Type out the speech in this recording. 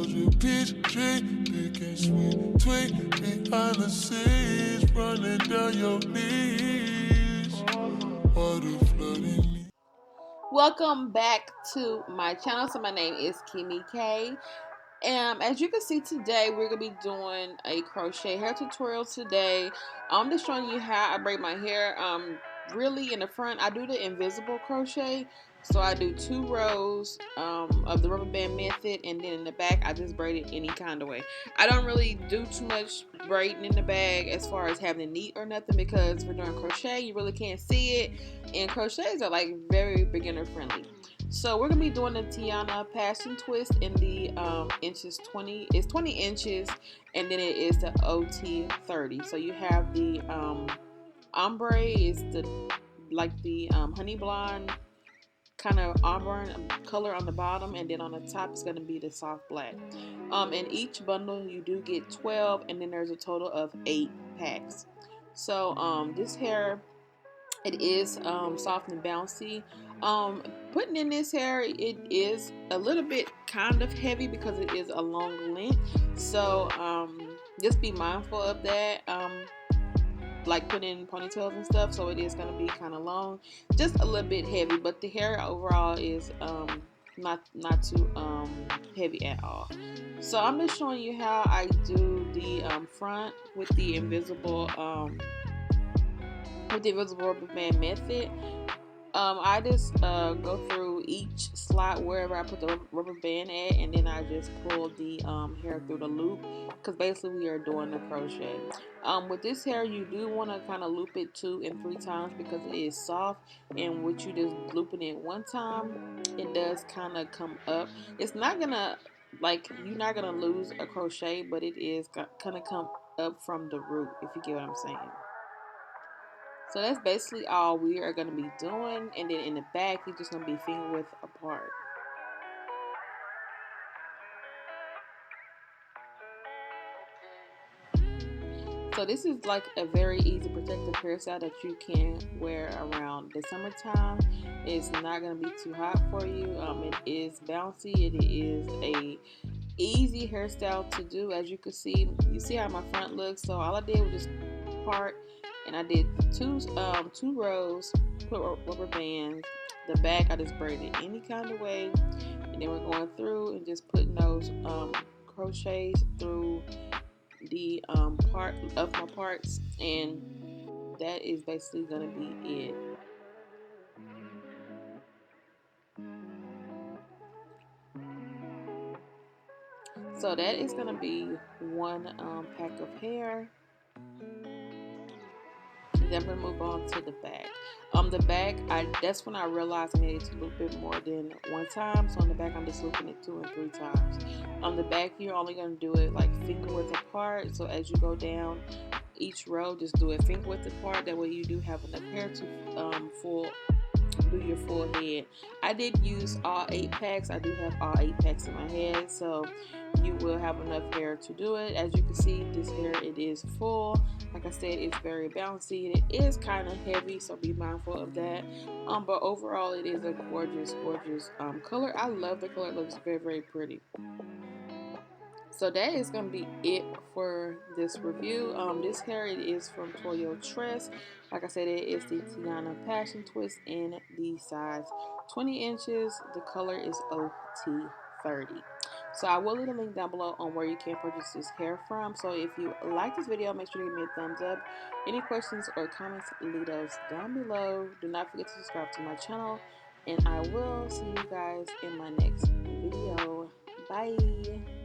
your peach tree, picking sweet tweet behind the scenes, running down your knees. Water flooding me. Welcome back to my channel. So my name is Keymee K. As you can see today, we're going to be doing a crochet hair tutorial today. I'm just showing you how I braid my hair. Really in the front, I do the invisible crochet. So I do 2 rows of the rubber band method, and then in the back, I just braid it any kind of way. I don't really do too much braiding in the bag as far as having it neat or nothing, because we're doing crochet, you really can't see it, and crochets are like very beginner friendly. So we're gonna be doing the Tiana passion twist in the inches 20. It's 20 inches, and then it is the OT 30. So you have the ombre is the honey blonde kind of auburn color on the bottom, and then on the top is gonna be the soft black. In each bundle you do get 12, and then there's a total of 8 packs. So this hair, it is soft and bouncy. Putting in this hair, it is a little bit kind of heavy because it is a long length. So just be mindful of that. Like putting in ponytails and stuff, so it is going to be kind of long, just a little bit heavy. But the hair overall is not too heavy at all. So I'm just showing you how I do the front with the invisible rubber band method. I just go through each slot wherever I put the rubber band at, and then I just pull the hair through the loop, because basically we are doing the crochet. With this hair, you do want to kind of loop it 2 and 3 times because it is soft, and with you just looping it 1 time, it does kind of come up. It's not gonna, like, you're not gonna lose a crochet, but it is gonna come up from the root, if you get what I'm saying. So that's basically all we are going to be doing. And then in the back, you're just going to be finger width apart. So this is like a very easy protective hairstyle that you can wear around the summertime. It's not going to be too hot for you. It is bouncy. It is a easy hairstyle to do. As you can see, you see how my front looks. So all I did was just part, and I did two rows, put rubber bands. The back, I just braided any kind of way, and then we're going through and just putting those crochets through the part of my parts, and that is basically gonna be it. So that is gonna be 1 pack of hair. Then we're gonna move on to the back. The back, that's when I realized I needed to loop it more than 1 time. So on the back, I'm just looping it 2 and 3 times. On the back, you're only gonna do it like finger width apart. So as you go down each row, just do it finger width apart. That way you do have enough hair to do your full head. I did use all 8 packs. I do have all 8 packs in my head, so you will have enough hair to do it. As you can see, this hair, it is full. Like I said, it's very bouncy, and it is kind of heavy, so be mindful of that. But overall, it is a gorgeous color. I love the color. It looks very, very pretty. So that is going to be it for this review. This hair, it is from Toyotress. Like I said, it is the Tiana Passion Twist in the size 20 inches. The color is OT30. So I will leave a link down below on where you can purchase this hair from. So if you like this video, make sure to give me a thumbs up. Any questions or comments, leave those down below. Do not forget to subscribe to my channel, and I will see you guys in my next video. Bye.